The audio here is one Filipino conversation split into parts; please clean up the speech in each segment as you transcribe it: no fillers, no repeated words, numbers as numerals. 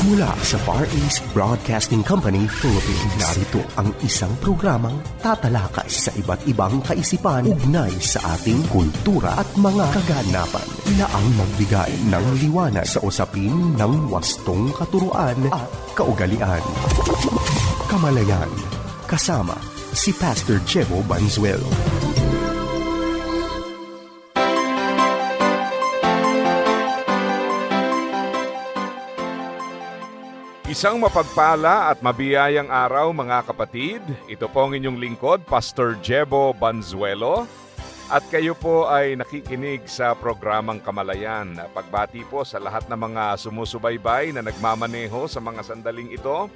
Mula sa Far East Broadcasting Company, Philippines, narito ang isang programang tatalakay sa iba't ibang kaisipan ugnay sa ating kultura at mga kaganapan na ang magbigay ng liwanag sa usapin ng wastong katuruan at kaugalian. Kamalayan, kasama si Pastor Jebo Banzuelo. Isang mapagpala at mabiyayang araw mga kapatid. Ito po ang inyong lingkod, Pastor Jebo Banzuelo. At kayo po ay nakikinig sa programang Kamalayan. Pagbati po sa lahat ng mga sumusubaybay na nagmamaneho sa mga sandaling ito.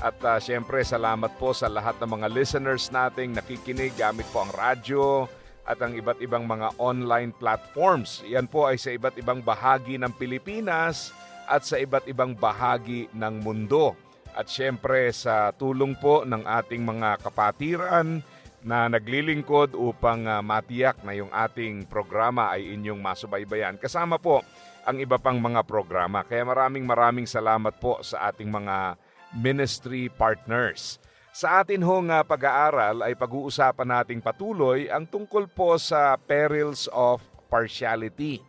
At syempre salamat po sa lahat ng mga listeners nating nakikinig gamit po ang radyo at ang iba't ibang mga online platforms. Yan po ay sa iba't ibang bahagi ng Pilipinas at sa iba't ibang bahagi ng mundo. At syempre sa tulong po ng ating mga kapatiran na naglilingkod upang matiyak na yung ating programa ay inyong masubaybayan. Kasama po ang iba pang mga programa. Kaya maraming salamat po sa ating mga ministry partners. Sa atin hong pag-aaral ay pag-uusapan nating patuloy ang tungkol po sa perils of partiality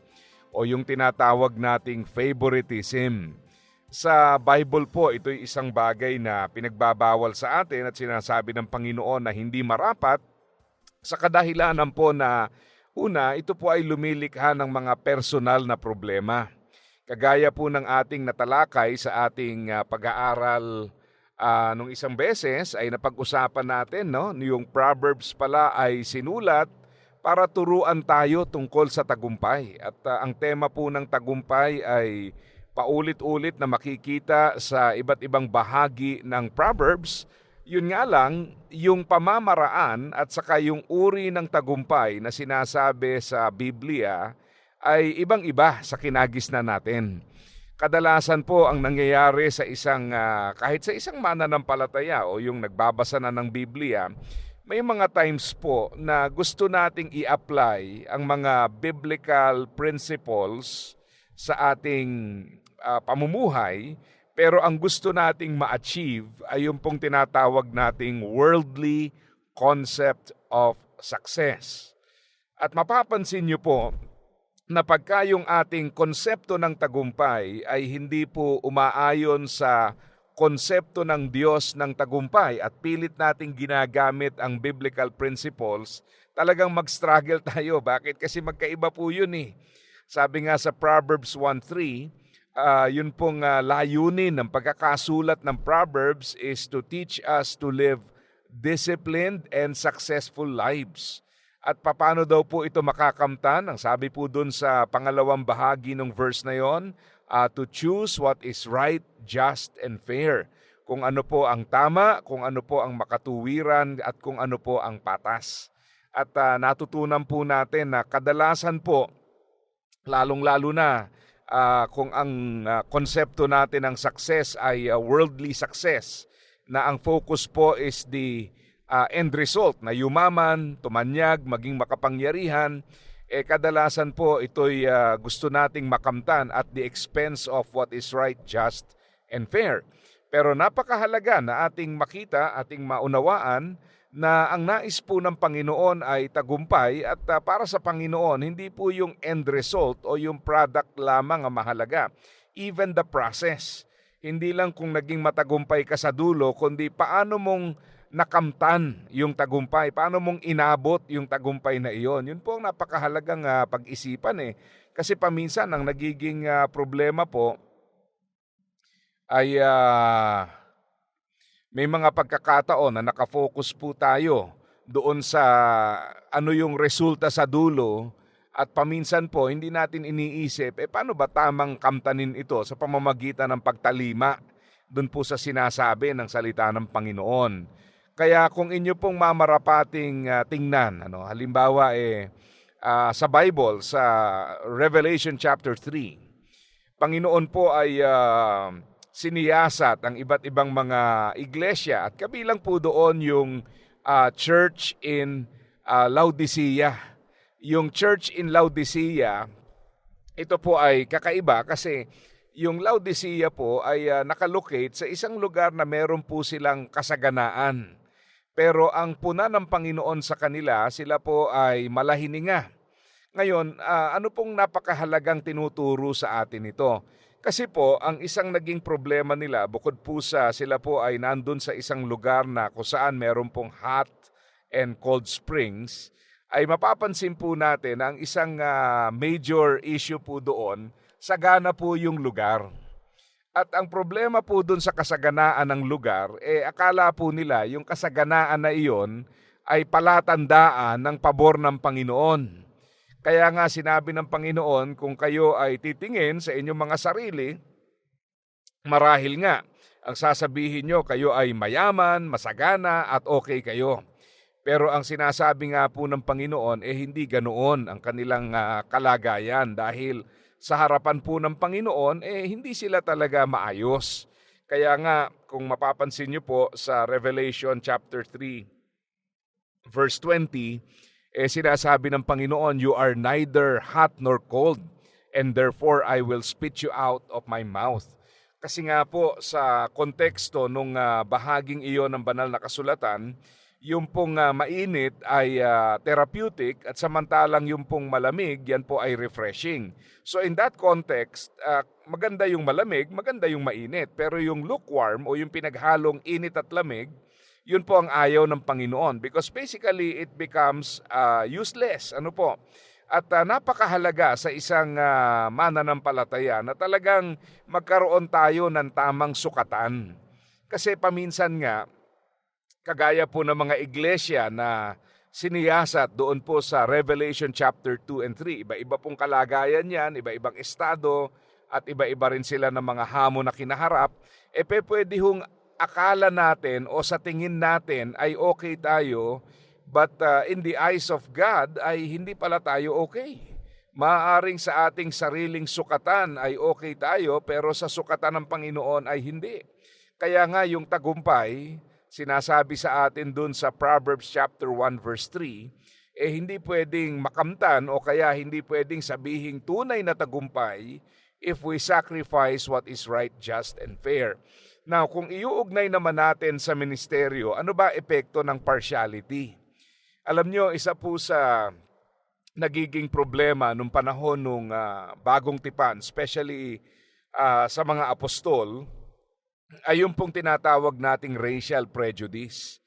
o yung tinatawag nating favoritism. Sa Bible po, ito'y isang bagay na pinagbabawal sa atin at sinasabi ng Panginoon na hindi marapat sa kadahilanan po na una, ito po ay lumilikha ng mga personal na problema. Kagaya po ng ating natalakay sa ating pag-aaral nung isang beses ay napag-usapan natin, no? Yung Proverbs pala ay sinulat para turuan tayo tungkol sa tagumpay. At ang tema po ng tagumpay ay paulit-ulit na makikita sa iba't ibang bahagi ng Proverbs. Yun nga lang, yung pamamaraan at saka yung uri ng tagumpay na sinasabi sa Biblia ay ibang-iba sa kinagisnan natin. Kadalasan po ang nangyayari sa kahit sa isang mananampalataya o yung nagbabasa na ng Biblia, may mga times po na gusto nating i-apply ang mga biblical principles sa ating pamumuhay, pero ang gusto nating ma-achieve ay yung pong tinatawag nating worldly concept of success. At mapapansin niyo po na pagka yung ating konsepto ng tagumpay ay hindi po umaayon sa konsepto ng Diyos ng tagumpay at pilit nating ginagamit ang biblical principles, talagang mag-struggle tayo. Bakit? Kasi magkaiba po yun eh. Sabi nga sa Proverbs 1:3, yun pong layunin ng pagkakasulat ng Proverbs is to teach us to live disciplined and successful lives. At paano daw po ito makakamtan? Ang sabi po dun sa pangalawang bahagi ng verse na yon, to choose what is right, just, and fair. Kung ano po ang tama, kung ano po ang makatuwiran, at kung ano po ang patas. At natutunan po natin na kadalasan po, lalong-lalo na kung ang konsepto natin ng success ay worldly success, na ang focus po is the end result, na yumaman, tumanyag, maging makapangyarihan, kadalasan po ito'y gusto nating makamtan at the expense of what is right, just, and fair. Pero napakahalaga na ating makita, ating maunawaan na ang nais po ng Panginoon ay tagumpay at para sa Panginoon, hindi po yung end result o yung product lamang ang mahalaga. Even the process. Hindi lang kung naging matagumpay ka sa dulo, kundi paano mong nakamtan yung tagumpay, paano mong inabot yung tagumpay na iyon. Yun po ang napakahalagang pag-isipan eh. Kasi paminsan ang nagiging problema po ay may mga pagkakataon na nakafocus po tayo doon sa ano yung resulta sa dulo at paminsan po hindi natin iniisip, paano ba tamang kamtanin ito sa pamamagitan ng pagtalima doon po sa sinasabi ng salita ng Panginoon. Kaya kung inyo pong mamarapating tingnan, halimbawa sa Bible, sa Revelation chapter 3, Panginoon po ay siniyasat ang iba't ibang mga iglesia at kabilang po doon yung church in Laodicea. Yung church in Laodicea, ito po ay kakaiba kasi yung Laodicea po ay nakalocate sa isang lugar na meron po silang kasaganaan. Pero ang puna ng Panginoon sa kanila, sila po ay malahininga. Ngayon, ano pong napakahalagang tinuturo sa atin ito? Kasi po, ang isang naging problema nila, bukod po sa sila po ay nandun sa isang lugar na kung saan meron pong hot and cold springs, ay mapapansin po natin na ang isang major issue po doon, sagana po yung lugar. At ang problema po dun sa kasaganaan ng lugar, akala po nila yung kasaganaan na iyon ay palatandaan ng pabor ng Panginoon. Kaya nga sinabi ng Panginoon, kung kayo ay titingin sa inyong mga sarili, marahil nga, ang sasabihin nyo, kayo ay mayaman, masagana at okay kayo. Pero ang sinasabi nga po ng Panginoon, hindi ganoon ang kanilang kalagayan dahil sa harapan po ng Panginoon, hindi sila talaga maayos. Kaya nga, kung mapapansin nyo po sa Revelation chapter 3, verse 20, sinasabi ng Panginoon, "You are neither hot nor cold, and therefore I will spit you out of my mouth." Kasi nga po, sa konteksto nung bahaging iyon ng banal na kasulatan, yung pong mainit ay therapeutic at samantalang yung pong malamig, yan po ay refreshing. So in that context, maganda yung malamig, maganda yung mainit. Pero yung lukewarm o yung pinaghalong init at lamig, yun po ang ayaw ng Panginoon because basically it becomes useless. Ano po? At napakahalaga sa isang mananampalataya na talagang magkaroon tayo ng tamang sukatan. Kasi paminsan nga, kagaya po ng mga iglesia na siniyasat doon po sa Revelation chapter 2 and 3. Iba-iba pong kalagayan yan, iba-ibang estado, at iba-iba rin sila ng mga hamon na kinaharap. Pwede hong akala natin o sa tingin natin ay okay tayo, but in the eyes of God ay hindi pala tayo okay. Maaaring sa ating sariling sukatan ay okay tayo, pero sa sukatan ng Panginoon ay hindi. Kaya nga yung tagumpay, sinasabi sa atin dun sa Proverbs chapter 1 verse 3, hindi pwedeng makamtan o kaya hindi pwedeng sabihing tunay na tagumpay if we sacrifice what is right, just, and fair. Now, kung iuugnay naman natin sa ministeryo, ano ba epekto ng partiality? Alam nyo, isa po sa nagiging problema nung panahon nung bagong tipan, especially sa mga apostol, ay yung pong tinatawag nating racial prejudice.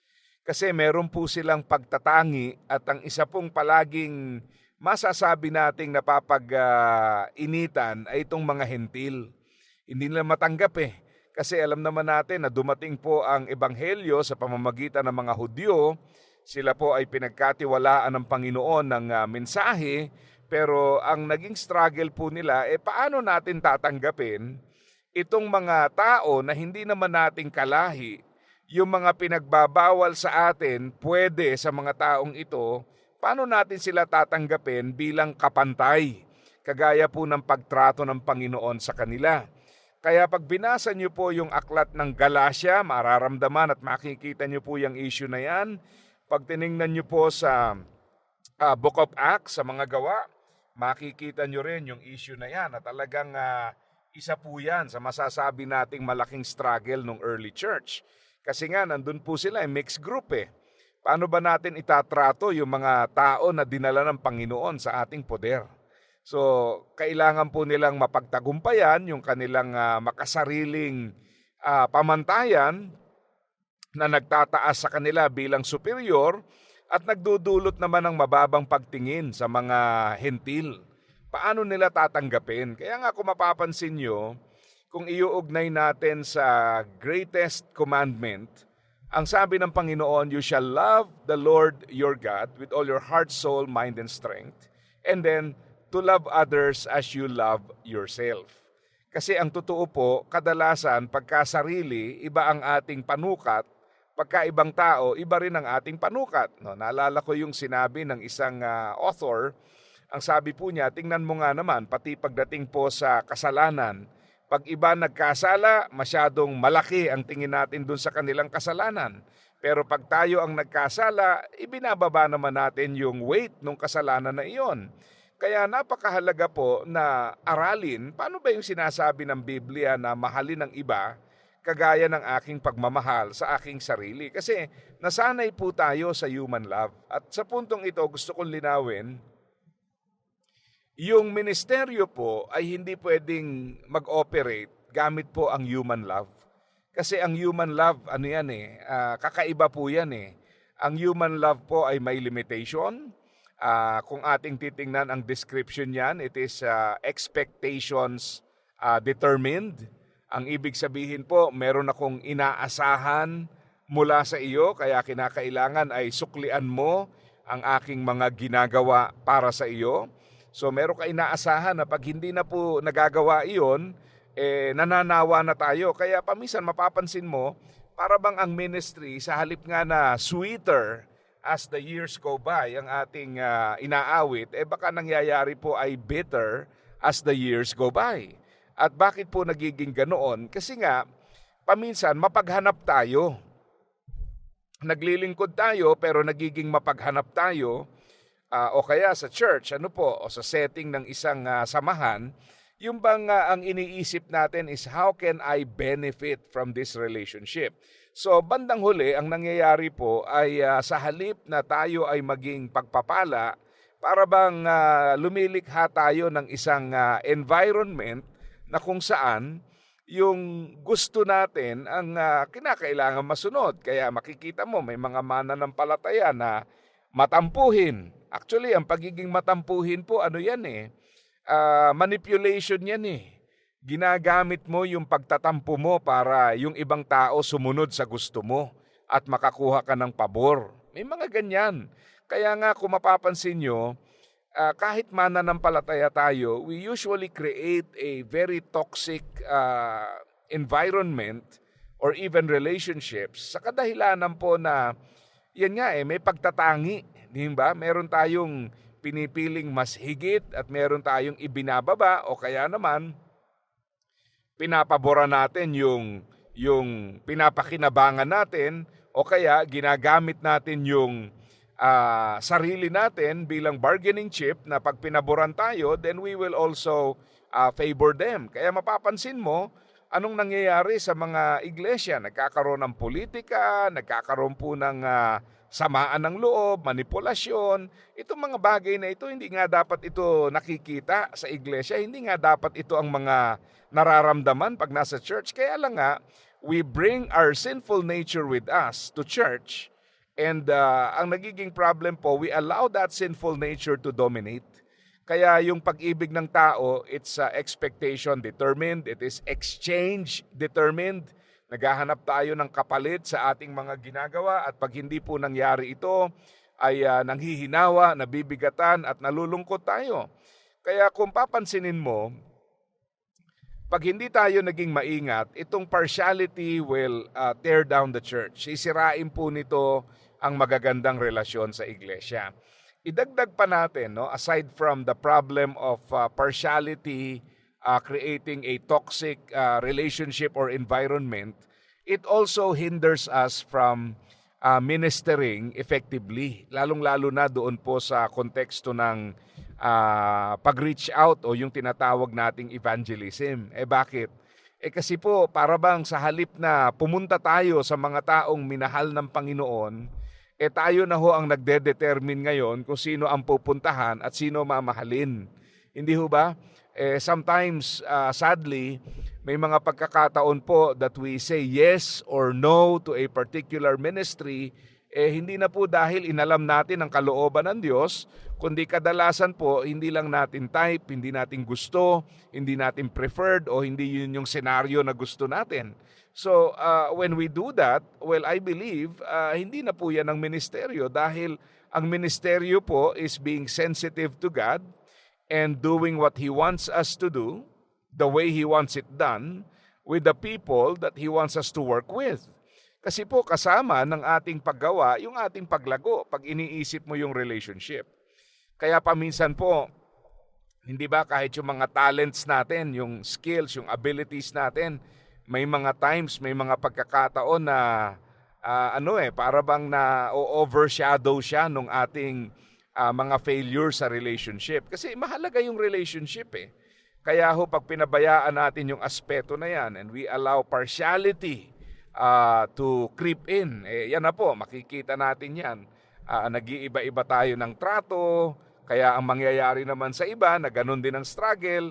Kasi meron po silang pagtatangi at ang isa pong palaging masasabi nating napapag-initan ay itong mga hentil. Hindi nila matanggap Kasi alam naman natin na dumating po ang ebanghelyo sa pamamagitan ng mga Hudyo. Sila po ay pinagkatiwalaan ng Panginoon ng mensahe, pero ang naging struggle po nila, paano natin tatanggapin itong mga tao na hindi naman nating kalahi, yung mga pinagbabawal sa atin, pwede sa mga taong ito, paano natin sila tatanggapin bilang kapantay, kagaya po ng pagtrato ng Panginoon sa kanila. Kaya pag binasa niyo po yung aklat ng Galatia, mararamdaman at makikita niyo po yung issue na yan. Pag tiningnan niyo po sa Book of Acts, sa mga gawa, makikita niyo rin yung issue na yan na talagang isa po yan sa masasabi nating malaking struggle ng early church. Kasi nga, nandun po sila, mixed group Paano ba natin itatrato yung mga tao na dinala ng Panginoon sa ating poder? So, kailangan po nilang mapagtagumpayan yung kanilang makasariling pamantayan na nagtataas sa kanila bilang superior at nagdudulot naman ng mababang pagtingin sa mga hentil. Paano nila tatanggapin? Kaya nga kung mapapansin nyo, kung iuugnay natin sa greatest commandment, ang sabi ng Panginoon, "You shall love the Lord your God with all your heart, soul, mind, and strength." And then, to love others as you love yourself. Kasi ang totoo po, kadalasan pagka sarili, iba ang ating panukat, pagka ibang tao, iba rin ang ating panukat. No, naalala ko yung sinabi ng isang author. Ang sabi po niya, tingnan mo nga naman, pati pagdating po sa kasalanan, pag iba nagkasala, masyadong malaki ang tingin natin dun sa kanilang kasalanan. Pero pag tayo ang nagkasala, ibinababa naman natin yung weight ng kasalanan na iyon. Kaya napakahalaga po na aralin paano ba yung sinasabi ng Biblia na mahalin ng iba kagaya ng aking pagmamahal sa aking sarili. Kasi nasanay po tayo sa human love. At sa puntong ito gusto kong linawin, yung ministeryo po ay hindi pwedeng mag-operate gamit po ang human love. Kasi ang human love, kakaiba po yan eh. Ang human love po ay may limitation. Kung ating titingnan ang description niyan, it is expectations determined. Ang ibig sabihin po, meron akong inaasahan mula sa iyo, kaya kinakailangan ay suklian mo ang aking mga ginagawa para sa iyo. So meron ka inaasahan na pag hindi na po nagagawa iyon, nananawa na tayo. Kaya paminsan mapapansin mo, para bang ang ministry sa halip nga na sweeter as the years go by, ang ating inaawit, baka nangyayari po ay bitter as the years go by. At bakit po nagiging ganoon? Kasi nga, paminsan mapaghanap tayo. Naglilingkod tayo pero nagiging mapaghanap tayo o kaya sa church, o sa setting ng isang samahan, yung bang ang iniisip natin is how can I benefit from this relationship? So bandang huli, ang nangyayari po ay sa halip na tayo ay maging pagpapala, para bang lumilikha tayo ng isang environment na kung saan yung gusto natin ang kinakailangan masunod. Kaya makikita mo may mga mananampalataya na matampuhin. Actually, ang pagiging matampuhin po, manipulation yan eh. Ginagamit mo yung pagtatampo mo para yung ibang tao sumunod sa gusto mo at makakuha ka ng pabor. May mga ganyan. Kaya nga kung mapapansin nyo, kahit mananampalataya tayo, we usually create a very toxic environment or even relationships sa kadahilanan po na yan nga may pagtatangi. Diba? Meron tayong pinipiling mas higit at meron tayong ibinababa o kaya naman pinapabora natin yung pinapakinabangan natin o kaya ginagamit natin yung sarili natin bilang bargaining chip na pag pinaboran tayo, then we will also favor them. Kaya mapapansin mo, anong nangyayari sa mga iglesia? Nagkakaroon ng politika, nagkakaroon po ng samaan ng loob, manipulasyon. Itong mga bagay na ito, hindi nga dapat ito nakikita sa iglesia, hindi nga dapat ito ang mga nararamdaman pag nasa church. Kaya lang nga, we bring our sinful nature with us to church. And ang nagiging problem po, we allow that sinful nature to dominate. Kaya yung pag-ibig ng tao, it's expectation determined, it is exchange determined. Naghahanap tayo ng kapalit sa ating mga ginagawa at pag hindi po nangyari ito, ay nanghihinawa, nabibigatan at nalulungkot tayo. Kaya kung papansinin mo, pag hindi tayo naging maingat, itong partiality will tear down the church. Sisirain po nito ang magagandang relasyon sa iglesia. Idagdag pa natin, aside from the problem of partiality creating a toxic relationship or environment, it also hinders us from ministering effectively. Lalong-lalo na doon po sa konteksto ng pag-reach out o yung tinatawag nating evangelism. Bakit? Kasi po, para bang sa halip na pumunta tayo sa mga taong minahal ng Panginoon, tayo na ho ang nagde-determine ngayon kung sino ang pupuntahan at sino mamahalin. Hindi ho ba? Sometimes, sadly, may mga pagkakataon po that we say yes or no to a particular ministry, hindi na po dahil inalam natin ang kalooban ng Diyos, kundi kadalasan po, hindi lang natin type, hindi natin gusto, hindi natin preferred, o hindi yun yung senaryo na gusto natin. So, when we do that, well, I believe, hindi na po yan ang ministeryo dahil ang ministeryo po is being sensitive to God and doing what He wants us to do, the way He wants it done, with the people that He wants us to work with. Kasi po kasama ng ating paggawa, yung ating paglago, pag iniisip mo yung relationship. Kaya paminsan po, hindi ba kahit yung mga talents natin, yung skills, yung abilities natin, may mga times, may mga pagkakataon na para bang na overshadow siya nung ating mga failure sa relationship. Kasi mahalaga yung relationship eh. Kaya ho, pag pinabayaan natin yung aspeto na yan and we allow partiality to creep in, yan na po, makikita natin yan. Nag-iiba-iba tayo ng trato, kaya ang mangyayari naman sa iba na ganun din ang struggle,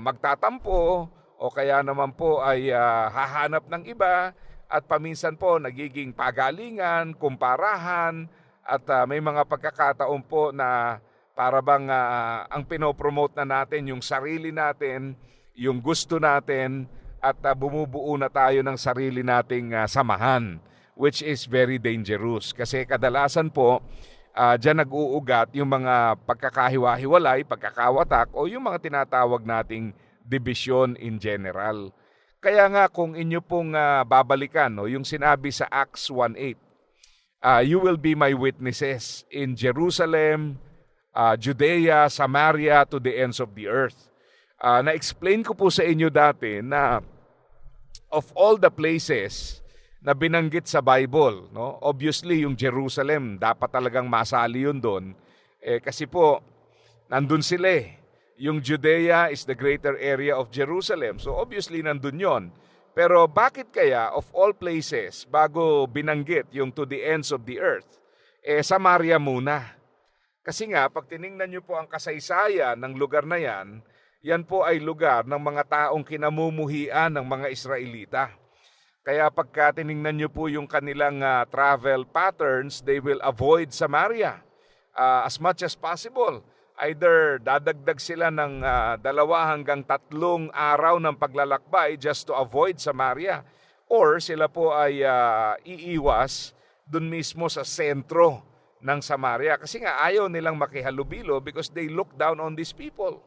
magtatampo o kaya naman po ay hahanap ng iba at paminsan po nagiging pagalingan, kumparahan at may mga pagkakataon po na para bang ang pinopromote na natin yung sarili natin, yung gusto natin at bumubuo na tayo ng sarili nating samahan, which is very dangerous. Kasi kadalasan po, dyan nag-uugat yung mga pagkakahiwa-hiwalay, pagkakawatak o yung mga tinatawag nating division in general. Kaya nga kung inyo pong babalikan, yung sinabi sa Acts 1:8, you will be my witnesses in Jerusalem, Judea, Samaria, to the ends of the earth. Na-explain ko po sa inyo dati na of all the places na binanggit sa Bible, no? Obviously yung Jerusalem, dapat talagang masali yun doon. Kasi po, nandun sila eh. Yung Judea is the greater area of Jerusalem. So obviously nandun yon. Pero bakit kaya of all places, bago binanggit yung to the ends of the earth, Samaria muna? Kasi nga, pag tiningnan nyo po ang kasaysayan ng lugar na yan, yan po ay lugar ng mga taong kinamumuhian ng mga Israelita. Kaya pagka tiningnan nyo po yung kanilang travel patterns, they will avoid Samaria as much as possible. Either dadagdag sila ng 2 hanggang 3 araw ng paglalakbay just to avoid Samaria. Or sila po ay iiwas dun mismo sa sentro ng Samaria. Kasi nga ayaw nilang makihalubilo because they look down on these people.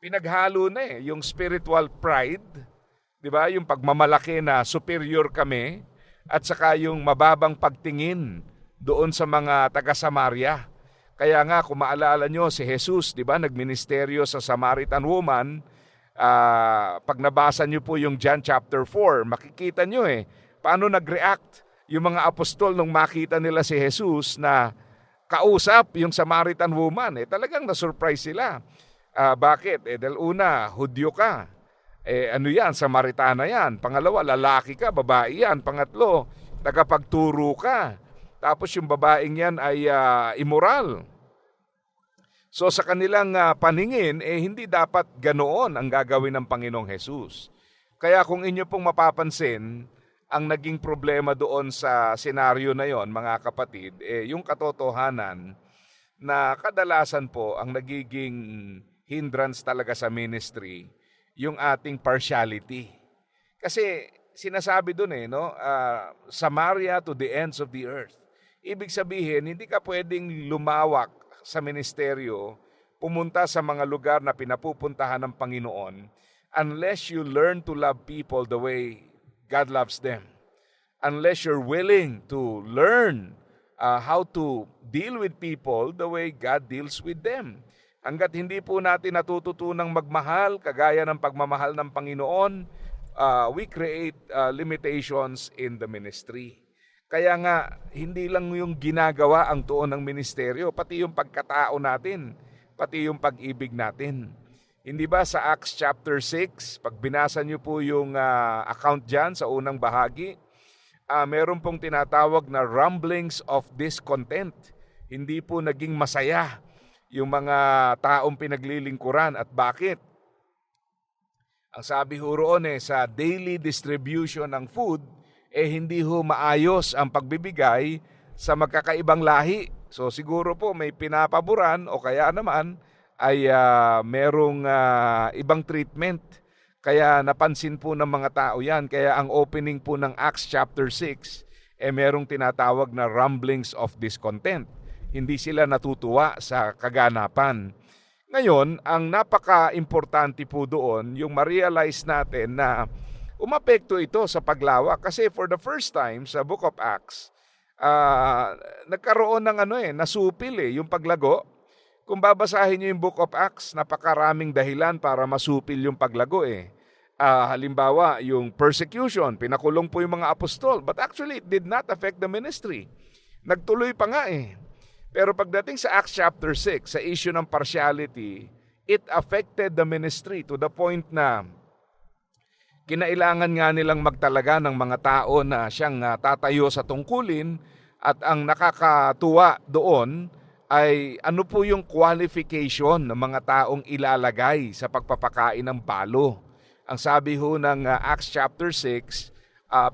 Pinaghalo na yung spiritual pride, di ba? Yung pagmamalaki na superior kami at saka yung mababang pagtingin doon sa mga taga-Samaria. Kaya nga kung maalala nyo si Jesus, di ba, nagministeryo sa Samaritan woman, pag nabasa nyo po yung John chapter 4, makikita nyo paano nag-react yung mga apostol nung makita nila si Jesus na kausap yung Samaritan woman. Talagang na-surprise sila. Bakit? Dahil una, Hudyo ka. Ano yan? Samaritana yan. Pangalawa, lalaki ka, babae yan. Pangatlo, tagapagturo ka. Tapos yung babaeng yan ay immoral. So sa kanilang paningin, hindi dapat ganoon ang gagawin ng Panginoong Jesus. Kaya kung inyo pong mapapansin, ang naging problema doon sa senaryo na yon, mga kapatid, yung katotohanan na kadalasan po ang nagiging hindrance talaga sa ministry, yung ating partiality. Kasi sinasabi doon Samaria to the ends of the earth. Ibig sabihin, hindi ka pwedeng lumawak sa ministeryo, pumunta sa mga lugar na pinapupuntahan ng Panginoon unless you learn to love people the way God loves them. Unless you're willing to learn how to deal with people the way God deals with them. Hanggat hindi po natin natututunang magmahal, kagaya ng pagmamahal ng Panginoon, we create limitations in the ministry. Kaya nga, hindi lang yung ginagawa ang tuon ng ministeryo, pati yung pagkatao natin, pati yung pag-ibig natin. Hindi ba sa Acts chapter 6, pag binasa niyo po yung account dyan sa unang bahagi, meron pong tinatawag na rumblings of discontent. Hindi po naging masaya yung mga taong pinaglilingkuran. At bakit? Ang sabi ho roon sa daily distribution ng food, hindi ho maayos ang pagbibigay sa magkakaibang lahi. So siguro po may pinapaboran o kaya naman ay merong ibang treatment. Kaya napansin po ng mga tao yan. Kaya ang opening po ng Acts chapter 6, merong tinatawag na rumblings of discontent. Hindi sila natutuwa sa kaganapan. Ngayon, ang napaka-importante po doon, yung ma-realize natin na umapekto ito sa paglawak. Kasi for the first time sa Book of Acts, nagkaroon ng nasupil yung paglago. Kung babasahin niyo yung Book of Acts, napakaraming dahilan para masupil yung paglago halimbawa, yung persecution, pinakulong po yung mga apostol. But actually, it did not affect the ministry. Nagtuloy pa nga Pero pagdating sa Acts chapter 6, sa issue ng partiality, it affected the ministry to the point na kinailangan nga nilang magtalaga ng mga tao na siyang tatayo sa tungkulin, at ang nakakatuwa doon ay ano po yung qualification ng mga taong ilalagay sa pagpapakain ng balo. Ang sabi ho ng Acts chapter 6,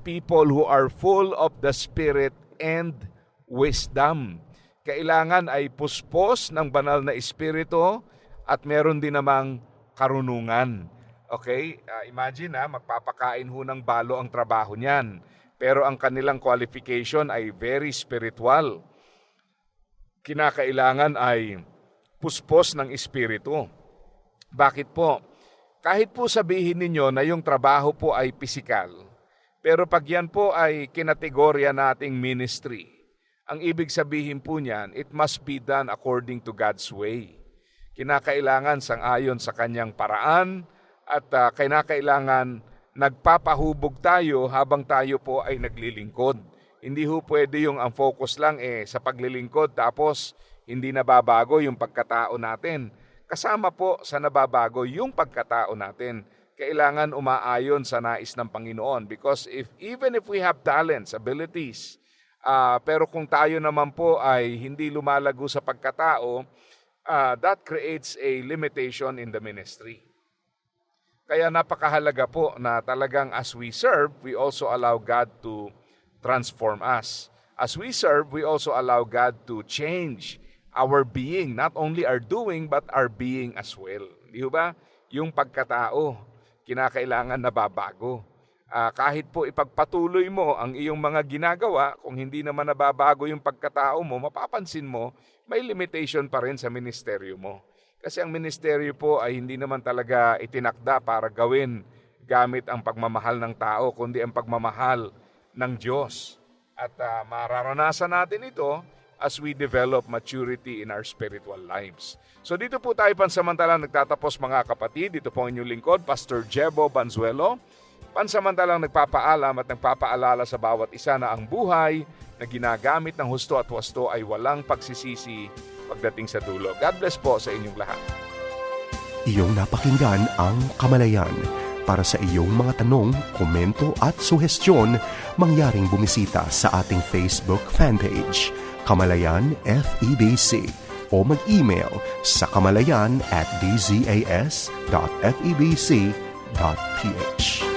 people who are full of the Spirit and wisdom. Kailangan ay puspos ng banal na espiritu at meron din namang karunungan. Okay? Imagine magpapakain ho ng balo ang trabaho niyan. Pero ang kanilang qualification ay very spiritual. Kinakailangan ay puspos ng espiritu. Bakit po? Kahit po sabihin ninyo na yung trabaho po ay pisikal, pero pag yan po ay kinategorya nating ministry, ang ibig sabihin po niyan, it must be done according to God's way. Kinakailangan sang-ayon sa kanyang paraan at kinakailangan nagpapahubog tayo habang tayo po ay naglilingkod. Hindi ho pwede yung ang focus lang sa paglilingkod tapos hindi nababago yung pagkatao natin. Kasama po sa nababago yung pagkatao natin. Kailangan umaayon sa nais ng Panginoon because even if we have talents, abilities, pero kung tayo naman po ay hindi lumalago sa pagkatao, that creates a limitation in the ministry. Kaya napakahalaga po na talagang as we serve, we also allow God to transform us. As we serve, we also allow God to change our being, not only our doing, but our being as well. Di ba? Yung pagkatao, kinakailangan nababago. Kahit po ipagpatuloy mo ang iyong mga ginagawa, kung hindi naman nababago yung pagkatao mo, mapapansin mo, may limitation pa rin sa ministeryo mo. Kasi ang ministeryo po ay hindi naman talaga itinakda para gawin gamit ang pagmamahal ng tao, kundi ang pagmamahal ng Diyos. At mararanasan natin ito as we develop maturity in our spiritual lives. So dito po tayo pansamantalang nagtatapos mga kapatid. Dito po ang inyong lingkod, Pastor Jebo Banzuelo. Pansamantalang nagpapaalam at nagpapaalala sa bawat isa na ang buhay na ginagamit ng husto at wasto ay walang pagsisisi pagdating sa dulo. God bless po sa inyong lahat. Iyong napakinggan ang Kamalayan. Para sa iyong mga tanong, komento at suhestyon, mangyaring bumisita sa ating Facebook fanpage, Kamalayan FEBC, o mag-email sa kamalayan@dzas.febc.ph.